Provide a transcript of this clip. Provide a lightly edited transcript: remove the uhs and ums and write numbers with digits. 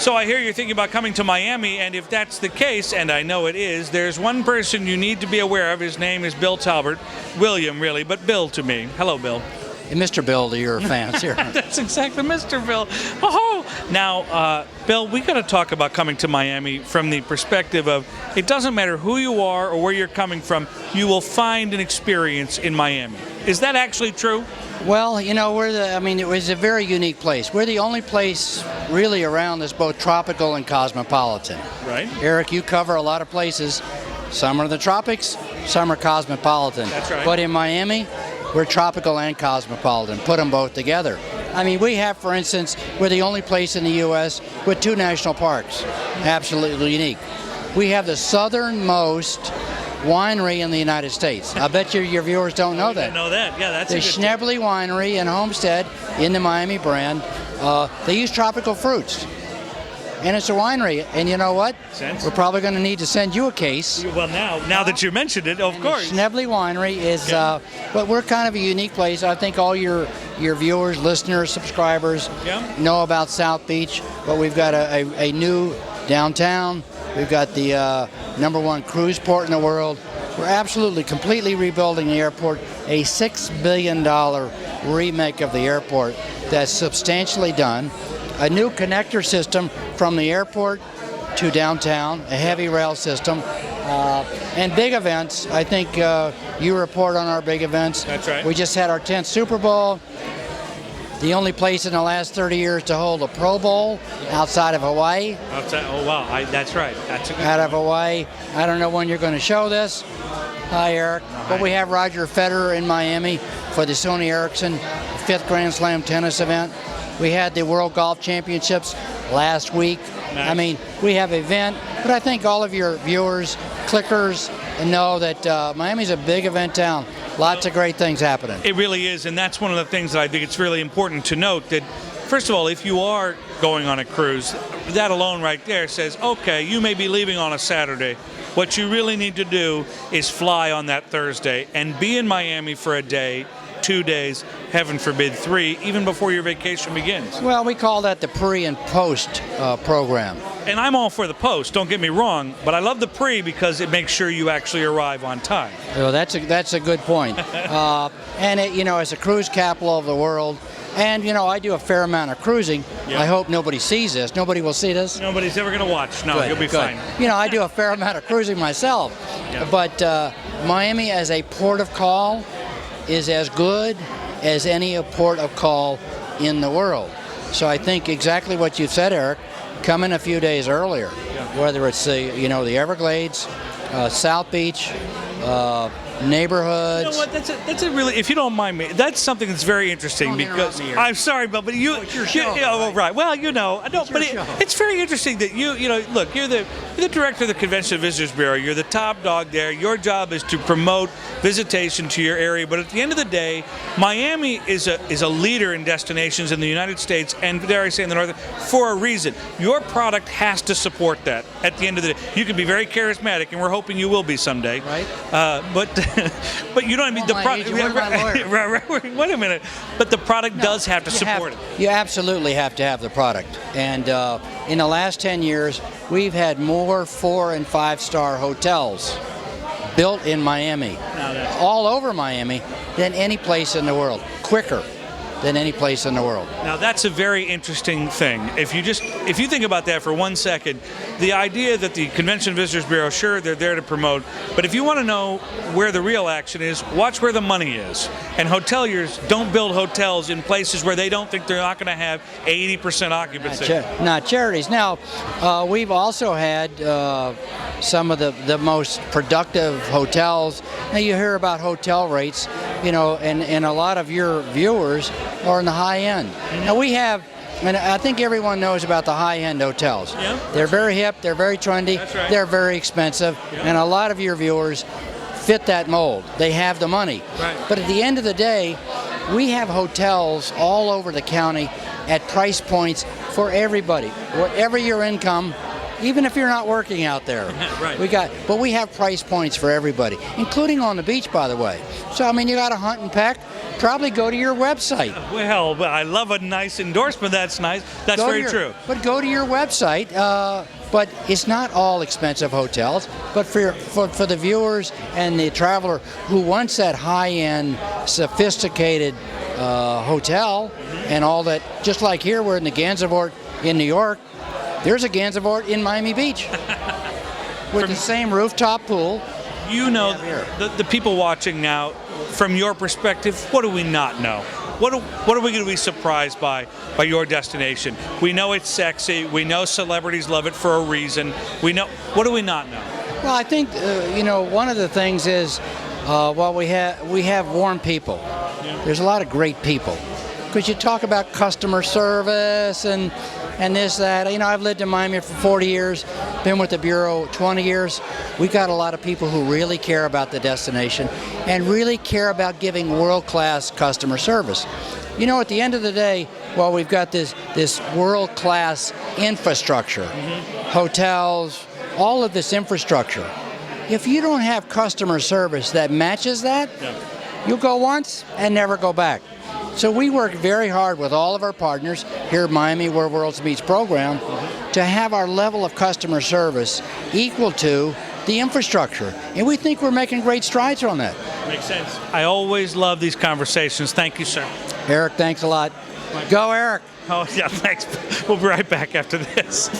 So I hear you're thinking about coming to Miami, and if that's the case, and I know it is, there's one person you need to be aware of. His name is Bill Talbert. William, really, but Bill to me. Hello, Bill. And Mr. Bill to your fans here. That's exactly Mr. Bill. Oh, now, Bill, we got to talk about coming to Miami from the perspective of it doesn't matter who you are or where you're coming from, you will find an experience in Miami. Is that actually true? Well, you know, it was a very unique place. We're the only place really around that's both tropical and cosmopolitan. Right. Eric, you cover a lot of places. Some are the tropics, some are cosmopolitan. That's right. But in Miami, we're tropical and cosmopolitan. Put them both together. I mean, we have, for instance, we're the only place in the U.S. with 2 national parks. Absolutely unique. We have the southernmost winery in the United States. I bet your viewers don't know that. I know that. Yeah, that's the Schnebly Winery in Homestead in the Miami brand. They use tropical fruits. And it's a winery, and you know what? Sense. We're probably going to need to send you a case. Well, now that you mentioned it, of course. The Schnebly Winery is, but we're kind of a unique place. I think all your viewers, listeners, subscribers know about South Beach, but we've got a new downtown. We've got the #1 cruise port in the world. We're absolutely completely rebuilding the airport, a $6 billion remake of the airport that's substantially done. A new connector system from the airport to downtown, a heavy rail system, and big events. I think you report on our big events. That's right. We just had our 10th Super Bowl, the only place in the last 30 years to hold a Pro Bowl outside of Hawaii. Oh, wow. That's right. That's a good Out of Hawaii. I don't know when you're going to show this. Hi, Eric. But we have Roger Federer in Miami for the Sony Ericsson 5th Grand Slam tennis event. We had the World Golf Championships last week. Nice. I mean, we have an event, but I think all of your viewers, clickers, know that Miami's a big event town. Lots of great things happening. It really is, and that's one of the things that I think it's really important to note that, first of all, if you are going on a cruise, that alone right there says, okay, you may be leaving on a Saturday. What you really need to do is fly on that Thursday and be in Miami for a day, 2 days, heaven forbid 3, even before your vacation begins. Well, we call that the pre and post program. And I'm all for the post, don't get me wrong, but I love the pre because it makes sure you actually arrive on time. Well, that's a good point. And it, you know, it's a cruise capital of the world. And, you know, I do a fair amount of cruising. Yeah. I hope nobody sees this. Nobody will see this. Nobody's ever going to watch. No, Good, you'll be good. fine. You know, I do a fair amount of cruising myself. Yeah. But Miami as a port of call is as good as any port of call in the world. So I think exactly what you said, Eric, come in a few days earlier, whether it's the Everglades, South Beach, neighborhoods. You know what? That's a really, if you don't mind me, that's something that's very interesting Don't because interrupt me, Eric. I'm sorry, but you. It's your show, Right. Well, you know, I don't. But it's very interesting that you know, look, you're the director of the Convention and Visitors Bureau. You're the top dog there. Your job is to promote visitation to your area. But at the end of the day, Miami is a leader in destinations in the United States and, dare I say, in the North for a reason. Your product has to support that. At the end of the day, you can be very charismatic, and we're hoping you will be someday. Right. But you know what I mean. The product. Wait a minute. But the product does have to support it. You absolutely have to have the product. And in the last 10 years, we've had more 4- and 5-star hotels built in Miami, all over Miami, than any place in the world. Quicker than any place in the world. Now that's a very interesting thing. If you think about that for 1 second, the idea that the Convention and Visitors Bureau, sure, they're there to promote, but if you want to know where the real action is, watch where the money is. And hoteliers don't build hotels in places where they don't think they're not going to have 80% occupancy. Not charities. Now, we've also had some of the most productive hotels. Now you hear about hotel rates, you know, and a lot of your viewers are in the high end. Now we have, and I think everyone knows about the high-end hotels. Yeah. They're very hip, they're very trendy, That's right. they're very expensive, and a lot of your viewers fit that mold. They have the money. Right. But at the end of the day, we have hotels all over the county at price points for everybody. Whatever your income, even if you're not working out there. Right. But we have price points for everybody, including on the beach, by the way. So, I mean, you got to hunt and peck. probably go to your website. Well, I love a nice endorsement. That's nice. That's very true. But go to your website. But it's not all expensive hotels. But for the viewers and the traveler who wants that high-end, sophisticated hotel and all that, just like here, we're in the Gansevoort in New York. There's a Gansevoort in Miami Beach with the same rooftop pool. You know, the people watching now, from your perspective, what do we not know? What are we going to be surprised by your destination? We know it's sexy. We know celebrities love it for a reason. We know. What do we not know? Well, I think one of the things is, we have warm people. Yeah. There's a lot of great people. Because you talk about customer service and this, that. I've lived in Miami for 40 years, been with the Bureau 20 years. We got a lot of people who really care about the destination and really care about giving world-class customer service. At the end of the day, while we've got this world-class infrastructure, hotels, all of this infrastructure, if you don't have customer service that matches that, you'll go once and never go back. So we work very hard with all of our partners here at Miami Where Worlds Meets program to have our level of customer service equal to the infrastructure. And we think we're making great strides on that. Makes sense. I always love these conversations. Thank you, sir. Eric, thanks a lot. Go, Eric. Oh, yeah, thanks. We'll be right back after this.